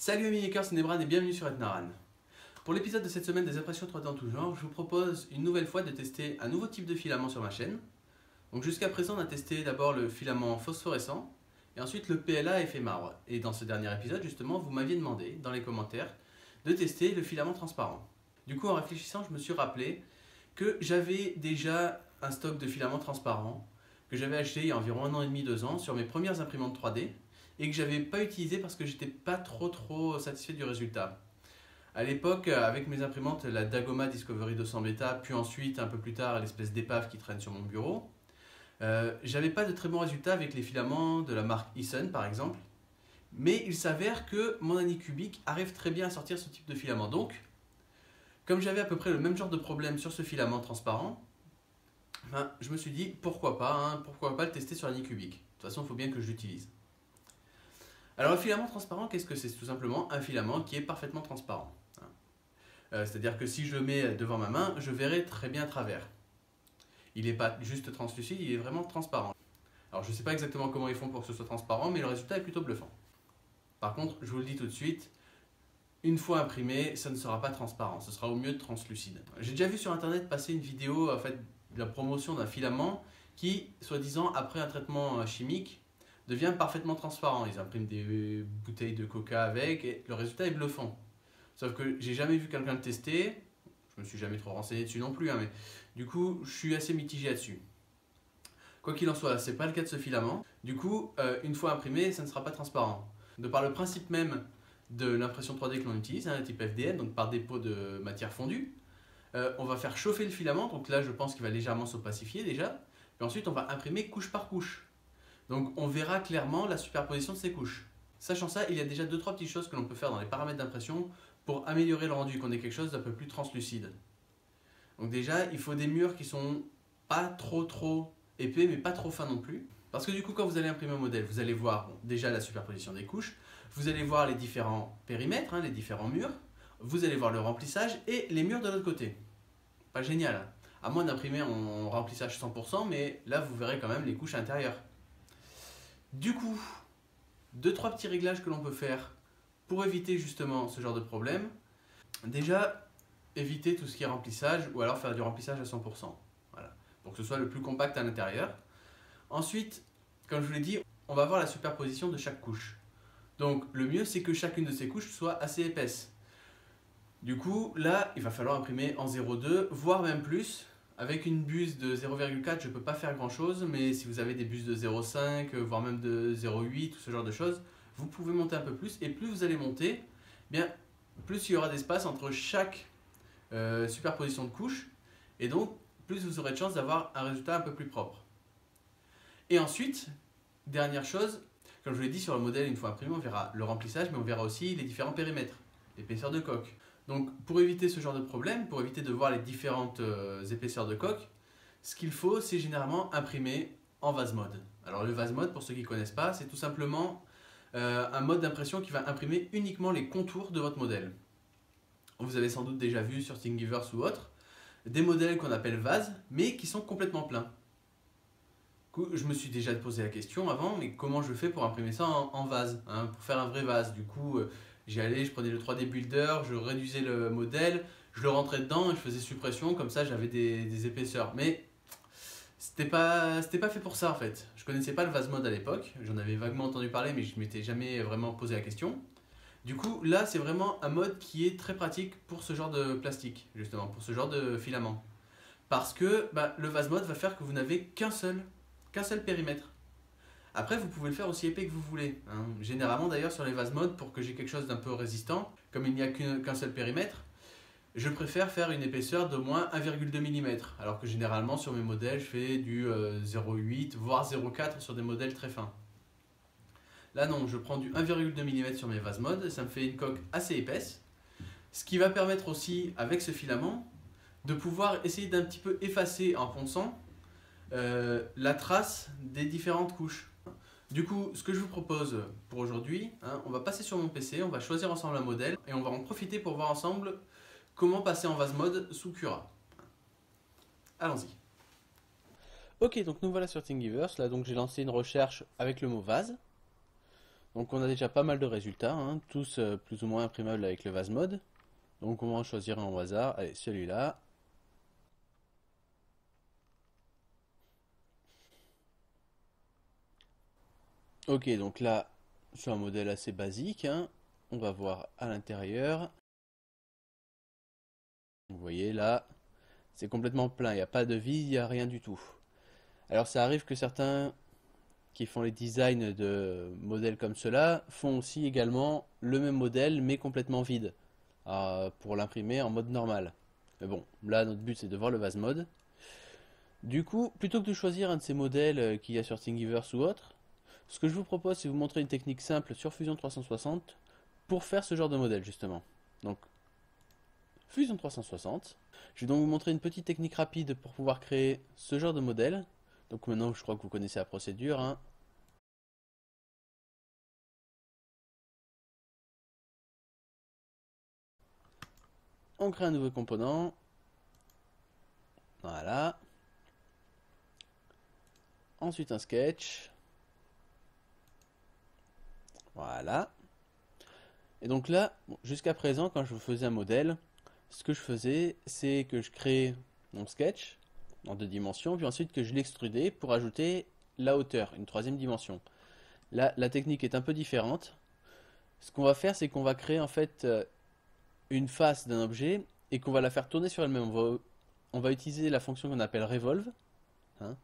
Salut amis hackers, c'est Nebran et bienvenue sur Etnaran. Pour l'épisode de cette semaine des impressions 3D en tout genre, je vous propose une nouvelle fois de tester un nouveau type de filament sur ma chaîne. Donc jusqu'à présent, on a testé d'abord le filament phosphorescent et ensuite le PLA à effet marbre. Et dans ce dernier épisode, justement, vous m'aviez demandé dans les commentaires de tester le filament transparent. Du coup, en réfléchissant, je me suis rappelé que j'avais déjà un stock de filaments transparents que j'avais acheté il y a environ 1 an et demi, 2 ans sur mes premières imprimantes 3D et que j'avais pas utilisé parce que j'étais pas trop satisfait du résultat. À l'époque, avec mes imprimantes, la Dagoma Discovery 200 Beta, puis ensuite, un peu plus tard, l'espèce d'épave qui traîne sur mon bureau, j'avais pas de très bons résultats avec les filaments de la marque Eason par exemple, mais il s'avère que mon Anycubic arrive très bien à sortir ce type de filament. Donc, comme j'avais à peu près le même genre de problème sur ce filament transparent, je me suis dit pourquoi pas le tester sur l'Anycubic. De toute façon, il faut bien que je l'utilise. Alors le filament transparent, qu'est-ce que c'est? C'est tout simplement un filament qui est parfaitement transparent. C'est-à-dire que si je le mets devant ma main, je verrai très bien à travers. Il n'est pas juste translucide, il est vraiment transparent. Alors je ne sais pas exactement comment ils font pour que ce soit transparent, mais le résultat est plutôt bluffant. Par contre, je vous le dis tout de suite, une fois imprimé, ça ne sera pas transparent, ce sera au mieux translucide. J'ai déjà vu sur internet passer une vidéo de la promotion d'un filament qui, soi-disant, après un traitement chimique, devient parfaitement transparent. Ils impriment des bouteilles de coca avec et le résultat est bluffant. Sauf que j'ai jamais vu quelqu'un le tester, je me suis jamais trop renseigné dessus non plus, mais du coup je suis assez mitigé là-dessus. Quoi qu'il en soit, c'est pas le cas de ce filament. Du coup, une fois imprimé, ça ne sera pas transparent. De par le principe même de l'impression 3D que l'on utilise, type FDM, donc par dépôt de matière fondue, on va faire chauffer le filament, donc là je pense qu'il va légèrement s'opacifier déjà, puis ensuite on va imprimer couche par couche. Donc on verra clairement la superposition de ces couches. Sachant ça, il y a déjà 2-3 petites choses que l'on peut faire dans les paramètres d'impression pour améliorer le rendu, qu'on ait quelque chose d'un peu plus translucide. Donc déjà, il faut des murs qui sont pas trop épais, mais pas trop fins non plus. Parce que du coup, quand vous allez imprimer un modèle, vous allez voir déjà la superposition des couches, vous allez voir les différents périmètres, les différents murs, vous allez voir le remplissage et les murs de l'autre côté. Pas génial, à moins d'imprimer en remplissage 100%, mais là vous verrez quand même les couches intérieures. Du coup, 2-3 petits réglages que l'on peut faire pour éviter justement ce genre de problème. Déjà, éviter tout ce qui est remplissage ou alors faire du remplissage à 100%. Voilà, pour que ce soit le plus compact à l'intérieur. Ensuite, comme je vous l'ai dit, on va voir la superposition de chaque couche. Donc le mieux c'est que chacune de ces couches soit assez épaisse. Du coup, là, il va falloir imprimer en 0,2, voire même plus. Avec une buse de 0,4, je ne peux pas faire grand chose, mais si vous avez des buses de 0,5, voire même de 0,8, ou ce genre de choses, vous pouvez monter un peu plus. Et plus vous allez monter, bien, plus il y aura d'espace entre chaque superposition de couches. Et donc, plus vous aurez de chance d'avoir un résultat un peu plus propre. Et ensuite, dernière chose, comme je vous l'ai dit sur le modèle, une fois imprimé, on verra le remplissage, mais on verra aussi les différents périmètres, l'épaisseur de coque. Donc pour éviter ce genre de problème, pour éviter de voir les différentes épaisseurs de coque, ce qu'il faut c'est généralement imprimer en vase mode. Alors le vase mode, pour ceux qui ne connaissent pas, c'est tout simplement un mode d'impression qui va imprimer uniquement les contours de votre modèle. Vous avez sans doute déjà vu sur Thingiverse ou autre, des modèles qu'on appelle vase, mais qui sont complètement pleins. Du coup, je me suis déjà posé la question avant, mais comment je fais pour imprimer ça en vase, pour faire un vrai vase. Du coup, je prenais le 3D Builder, je réduisais le modèle, je le rentrais dedans et je faisais suppression, comme ça j'avais des épaisseurs. Mais c'était pas fait pour ça en fait. Je connaissais pas le vase mode à l'époque, j'en avais vaguement entendu parler, mais je m'étais jamais vraiment posé la question. Du coup, là c'est vraiment un mode qui est très pratique pour ce genre de plastique, justement, pour ce genre de filament. Parce que le vase mode va faire que vous n'avez qu'un seul périmètre. Après, vous pouvez le faire aussi épais que vous voulez. Généralement, d'ailleurs, sur les vases mode, pour que j'ai quelque chose d'un peu résistant, comme il n'y a qu'un seul périmètre, je préfère faire une épaisseur d'au moins 1,2 mm. Alors que généralement, sur mes modèles, je fais du 0,8 voire 0,4 sur des modèles très fins. Là, non, je prends du 1,2 mm sur mes vases mode, ça me fait une coque assez épaisse. Ce qui va permettre aussi, avec ce filament, de pouvoir essayer d'un petit peu effacer en ponçant la trace des différentes couches. Du coup, ce que je vous propose pour aujourd'hui, on va passer sur mon PC, on va choisir ensemble un modèle et on va en profiter pour voir ensemble comment passer en vase mode sous Cura. Allons-y. Ok, donc nous voilà sur Thingiverse. Là, donc j'ai lancé une recherche avec le mot vase. Donc on a déjà pas mal de résultats, hein, tous plus ou moins imprimables avec le vase mode. Donc on va en choisir un au hasard. Allez, celui-là. Ok, donc là, c'est un modèle assez basique, hein. On va voir à l'intérieur. Vous voyez là, c'est complètement plein, il n'y a pas de vide, il n'y a rien du tout. Alors ça arrive que certains qui font les designs de modèles comme cela font aussi également le même modèle mais complètement vide pour l'imprimer en mode normal. Mais bon, là notre but c'est de voir le vase mode. Du coup, plutôt que de choisir un de ces modèles qu'il y a sur Thingiverse ou autre, ce que je vous propose c'est de vous montrer une technique simple sur Fusion 360 pour faire ce genre de modèle justement. Donc Fusion 360. Je vais donc vous montrer une petite technique rapide pour pouvoir créer ce genre de modèle. Donc maintenant je crois que vous connaissez la procédure, hein. On crée un nouveau composant. Voilà. Ensuite un sketch. Voilà. Et donc là, bon, jusqu'à présent, quand je faisais un modèle, ce que je faisais, c'est que je créais mon sketch en 2 dimensions, puis ensuite que je l'extrudais pour ajouter la hauteur, une 3e dimension. Là, la technique est un peu différente. Ce qu'on va faire, c'est qu'on va créer en fait une face d'un objet et qu'on va la faire tourner sur elle-même. On va utiliser la fonction qu'on appelle revolve, hein,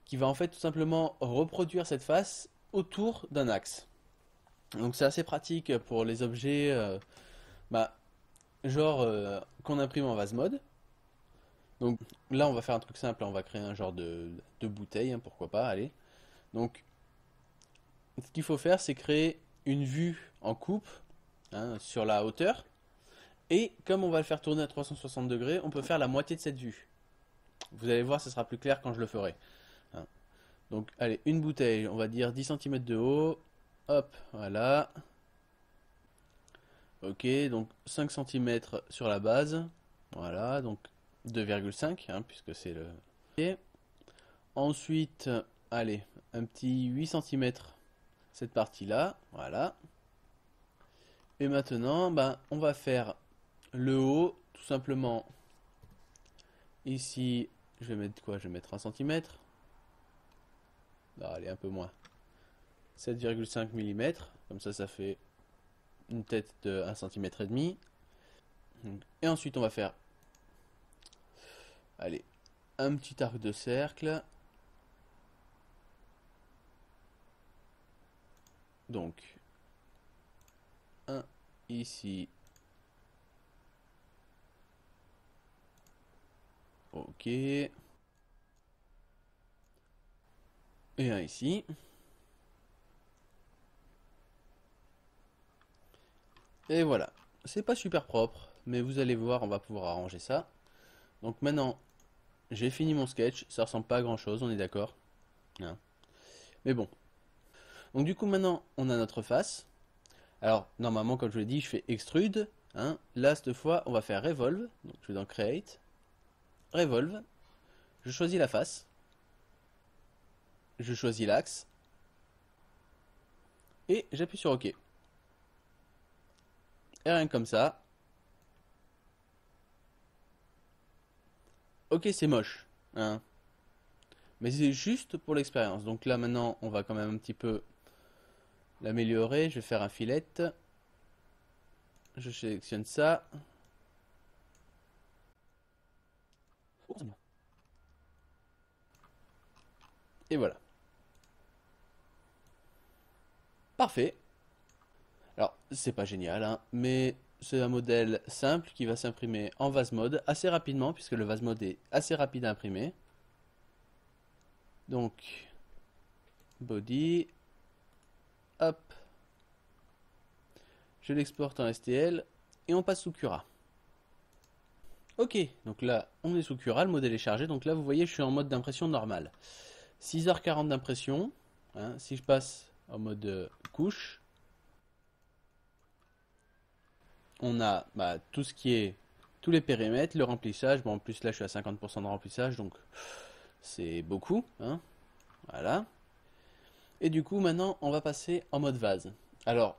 qui va en fait tout simplement reproduire cette face autour d'un axe. Donc c'est assez pratique pour les objets bah, genre qu'on imprime en vase mode. Donc là on va faire un truc simple, on va créer un genre de bouteille, hein, pourquoi pas, allez. Donc ce qu'il faut faire c'est créer une vue en coupe, hein, sur la hauteur. Et comme on va le faire tourner à 360 degrés, on peut faire la moitié de cette vue. Vous allez voir, ce sera plus clair quand je le ferai, hein. Donc allez, une bouteille, on va dire 10 cm de haut. Hop, voilà. Ok, donc 5 cm sur la base. Voilà, donc 2,5, hein, puisque c'est le... Et ensuite, allez, un petit 8 cm cette partie-là. Voilà. Et maintenant, ben, on va faire le haut, tout simplement. Ici, je vais mettre quoi? Je vais mettre 1 cm. Non, allez, un peu moins. 7,5 mm. Comme ça fait une tête de 1,5 cm. Et ensuite, on va faire, allez, un petit arc de cercle. Donc, un ici. Ok. Et un ici. Et voilà. C'est pas super propre, mais vous allez voir, on va pouvoir arranger ça. Donc maintenant, j'ai fini mon sketch. Ça ressemble pas à grand chose, on est d'accord, hein. Mais bon. Donc du coup, maintenant, on a notre face. Alors, normalement, comme je l'ai dit, je fais extrude, hein. Là, cette fois, on va faire revolve. Donc, je vais dans create. Revolve. Je choisis la face. Je choisis l'axe. Et j'appuie sur OK. Et rien que comme ça. Ok, c'est moche, hein. Mais c'est juste pour l'expérience. Donc là, maintenant, on va quand même un petit peu l'améliorer. Je vais faire un filet. Je sélectionne ça. Et voilà. Parfait. Alors, c'est pas génial, hein, mais c'est un modèle simple qui va s'imprimer en vase mode assez rapidement, puisque le vase mode est assez rapide à imprimer. Donc, body. Hop. Je l'exporte en STL et on passe sous Cura. Ok, donc là, on est sous Cura, le modèle est chargé. Donc là, vous voyez, je suis en mode d'impression normale. 6h40 d'impression, hein. Si je passe en mode couche, on a tout ce qui est tous les périmètres, le remplissage. Bon, en plus là, je suis à 50% de remplissage, donc c'est beaucoup, hein. Voilà. Et du coup, maintenant, on va passer en mode vase. Alors,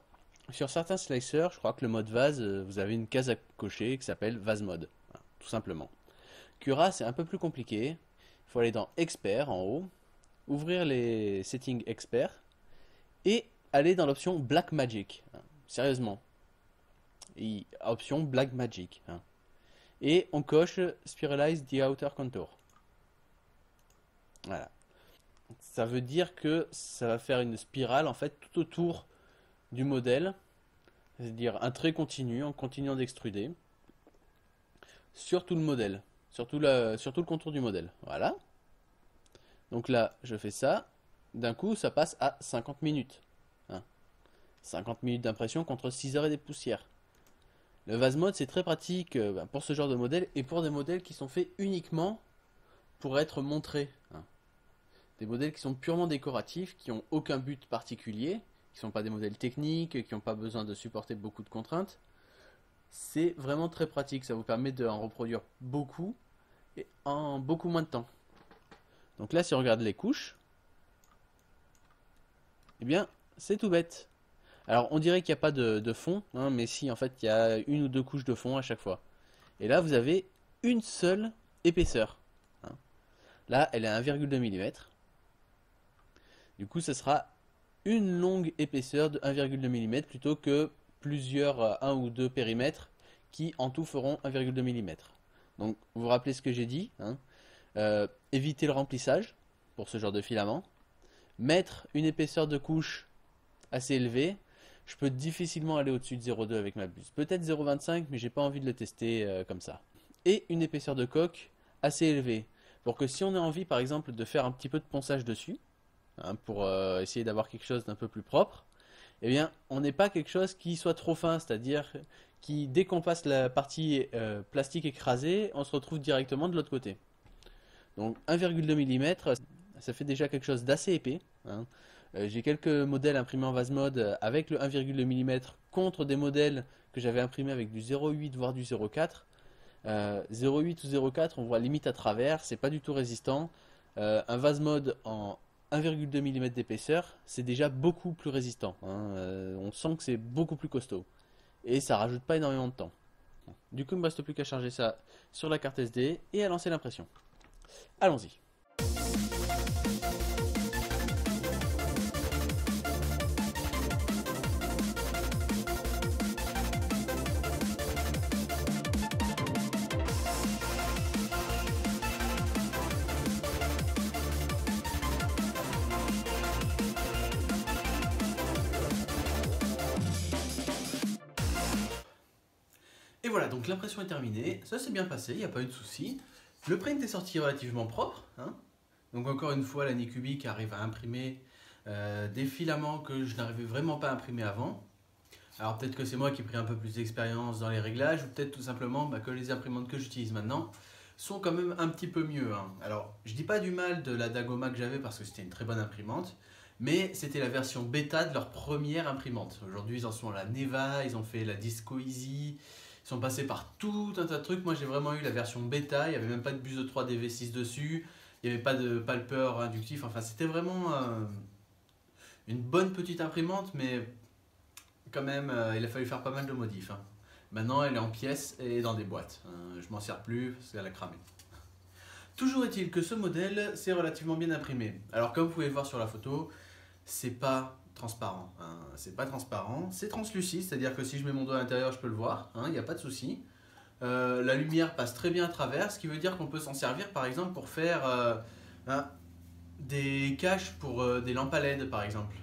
sur certains slicers, je crois que le mode vase, vous avez une case à cocher qui s'appelle vase mode, hein, tout simplement. Cura, c'est un peu plus compliqué. Il faut aller dans expert en haut, ouvrir les settings expert et aller dans l'option Black Magic, hein. Sérieusement. Et, option Black Magic, hein. Et on coche Spiralize the Outer Contour. Voilà. Ça veut dire que ça va faire une spirale en fait tout autour du modèle, c'est-à-dire un trait continu en continuant d'extruder sur tout le modèle, sur tout le contour du modèle. Voilà. Donc là, je fais ça. D'un coup, ça passe à 50 minutes, hein. 50 minutes d'impression contre 6 heures et des poussières. Le vase mode, c'est très pratique pour ce genre de modèle et pour des modèles qui sont faits uniquement pour être montrés, hein. Des modèles qui sont purement décoratifs, qui n'ont aucun but particulier, qui ne sont pas des modèles techniques, qui n'ont pas besoin de supporter beaucoup de contraintes. C'est vraiment très pratique, ça vous permet d'en reproduire beaucoup et en beaucoup moins de temps. Donc là, si on regarde les couches, eh bien, c'est tout bête. Alors, on dirait qu'il n'y a pas de fond, hein, mais si, en fait, il y a une ou deux couches de fond à chaque fois. Et là, vous avez une seule épaisseur, hein. Là, elle est à 1,2 mm. Du coup, ce sera une longue épaisseur de 1,2 mm plutôt que plusieurs 1 ou 2 périmètres qui en tout feront 1,2 mm. Donc, vous vous rappelez ce que j'ai dit, hein. Éviter le remplissage pour ce genre de filament. Mettre une épaisseur de couche assez élevée. Je peux difficilement aller au-dessus de 0,2 avec ma buse. Peut-être 0,25, mais j'ai pas envie de le tester comme ça. Et une épaisseur de coque assez élevée. Pour que si on a envie, par exemple, de faire un petit peu de ponçage dessus, hein, pour essayer d'avoir quelque chose d'un peu plus propre, eh bien, on n'est pas quelque chose qui soit trop fin, c'est-à-dire qui, dès qu'on passe la partie plastique écrasée, on se retrouve directement de l'autre côté. Donc 1,2 mm, ça fait déjà quelque chose d'assez épais, hein. J'ai quelques modèles imprimés en vase mode avec le 1,2 mm contre des modèles que j'avais imprimés avec du 0,8 voire du 0,4. 0,8 ou 0,4, on voit limite à travers, c'est pas du tout résistant. Un vase mode en 1,2 mm d'épaisseur, c'est déjà beaucoup plus résistant, hein. On sent que c'est beaucoup plus costaud. Et ça rajoute pas énormément de temps. Du coup, il ne me reste plus qu'à charger ça sur la carte SD et à lancer l'impression. Allons-y. Et voilà, donc l'impression est terminée, ça s'est bien passé, il n'y a pas eu de souci. Le print est sorti relativement propre, hein. Donc encore une fois, la Nycubic arrive à imprimer des filaments que je n'arrivais vraiment pas à imprimer avant. Alors peut-être que c'est moi qui ai pris un peu plus d'expérience dans les réglages, ou peut-être tout simplement que les imprimantes que j'utilise maintenant sont quand même un petit peu mieux, hein. Alors je dis pas du mal de la Dagoma que j'avais parce que c'était une très bonne imprimante, mais c'était la version bêta de leur première imprimante. Aujourd'hui ils en sont à la Neva, ils ont fait la Disco Easy, ils sont passés par tout un tas de trucs. Moi j'ai vraiment eu la version bêta, il n'y avait même pas de buse de 3DV6 dessus, il n'y avait pas de palper inductif, enfin c'était vraiment une bonne petite imprimante, mais quand même il a fallu faire pas mal de modifs, hein. Maintenant elle est en pièces et dans des boîtes, je m'en sers plus parce qu'elle a cramé. Toujours est-il que ce modèle c'est relativement bien imprimé. Alors comme vous pouvez le voir sur la photo, c'est pas transparent, hein. C'est pas transparent, c'est translucide, c'est-à-dire que si je mets mon doigt à l'intérieur, je peux le voir, hein, il n'y a pas de souci. La lumière passe très bien à travers, ce qui veut dire qu'on peut s'en servir par exemple pour faire des caches pour des lampes à LED par exemple.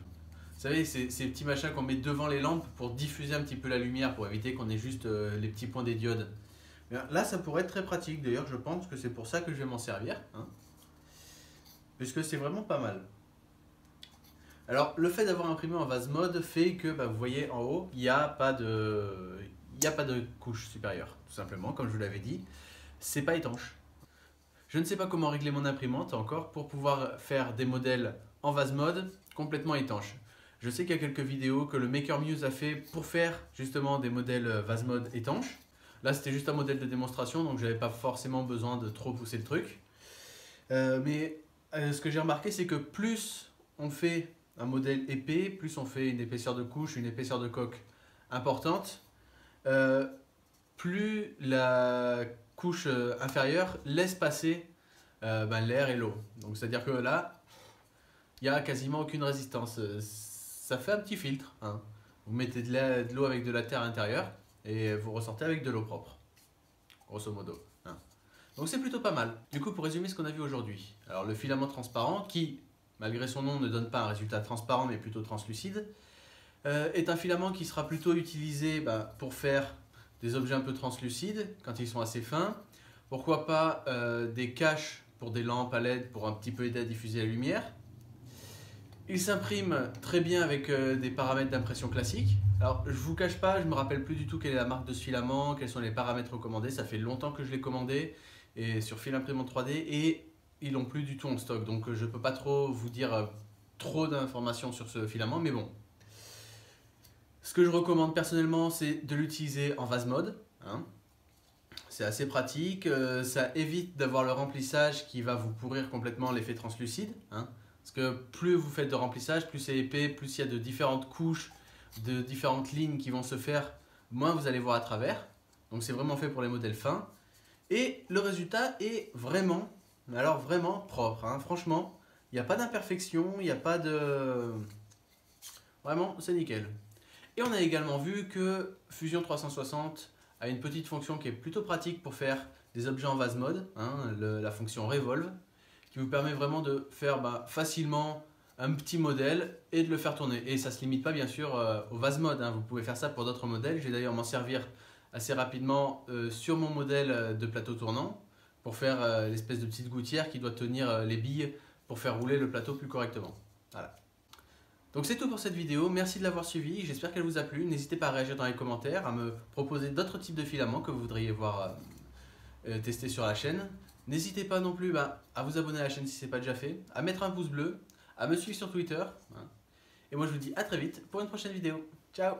Vous savez, ces petits machins qu'on met devant les lampes pour diffuser un petit peu la lumière, pour éviter qu'on ait juste les petits points des diodes. Là, ça pourrait être très pratique, d'ailleurs je pense que c'est pour ça que je vais m'en servir, hein, puisque c'est vraiment pas mal. Alors, le fait d'avoir imprimé en vase mode fait que, vous voyez en haut, il n'y a pas de couche supérieure, tout simplement, comme je vous l'avais dit. C'est pas étanche. Je ne sais pas comment régler mon imprimante encore pour pouvoir faire des modèles en vase mode complètement étanches. Je sais qu'il y a quelques vidéos que le Maker Muse a fait pour faire justement des modèles vase mode étanches. Là, c'était juste un modèle de démonstration, donc je n'avais pas forcément besoin de trop pousser le truc. Ce que j'ai remarqué, c'est que plus on fait un modèle épais, plus on fait une épaisseur de couche, une épaisseur de coque importante, plus la couche inférieure laisse passer l'air et l'eau. Donc c'est-à-dire que là, il n'y a quasiment aucune résistance. Ça fait un petit filtre, hein. Vous mettez de l'eau avec de la terre à l'intérieur et vous ressortez avec de l'eau propre, grosso modo, hein. Donc c'est plutôt pas mal. Du coup, pour résumer ce qu'on a vu aujourd'hui, alors le filament transparent qui, malgré son nom, ne donne pas un résultat transparent mais plutôt translucide, est un filament qui sera plutôt utilisé pour faire des objets un peu translucides quand ils sont assez fins. Pourquoi pas des caches pour des lampes à LED pour un petit peu aider à diffuser la lumière. Il s'imprime très bien avec des paramètres d'impression classiques. Alors je vous cache pas, je me rappelle plus du tout quelle est la marque de ce filament, quels sont les paramètres recommandés. Ça fait longtemps que je l'ai commandé et sur fil imprimante 3D et ils l'ont plus du tout en stock. Donc je peux pas trop vous dire trop d'informations sur ce filament, mais bon. Ce que je recommande personnellement, c'est de l'utiliser en vase mode, hein. C'est assez pratique, ça évite d'avoir le remplissage qui va vous pourrir complètement l'effet translucide, hein. Parce que plus vous faites de remplissage, plus c'est épais, plus il y a de différentes couches, de différentes lignes qui vont se faire, moins vous allez voir à travers. Donc c'est vraiment fait pour les modèles fins. Et le résultat est vraiment, mais alors vraiment propre, hein. Franchement, il n'y a pas d'imperfection, il n'y a pas de... Vraiment, c'est nickel. Et on a également vu que Fusion 360 a une petite fonction qui est plutôt pratique pour faire des objets en vase mode, hein, la fonction Revolve, qui vous permet vraiment de faire facilement un petit modèle et de le faire tourner. Et ça ne se limite pas bien sûr au vase mode, hein. Vous pouvez faire ça pour d'autres modèles. Je vais d'ailleurs m'en servir assez rapidement sur mon modèle de plateau tournant pour faire l'espèce de petite gouttière qui doit tenir les billes pour faire rouler le plateau plus correctement. Voilà. Donc c'est tout pour cette vidéo, merci de l'avoir suivi, j'espère qu'elle vous a plu. N'hésitez pas à réagir dans les commentaires, à me proposer d'autres types de filaments que vous voudriez voir tester sur la chaîne. N'hésitez pas non plus à vous abonner à la chaîne si ce n'est pas déjà fait, à mettre un pouce bleu, à me suivre sur Twitter. Et moi je vous dis à très vite pour une prochaine vidéo. Ciao!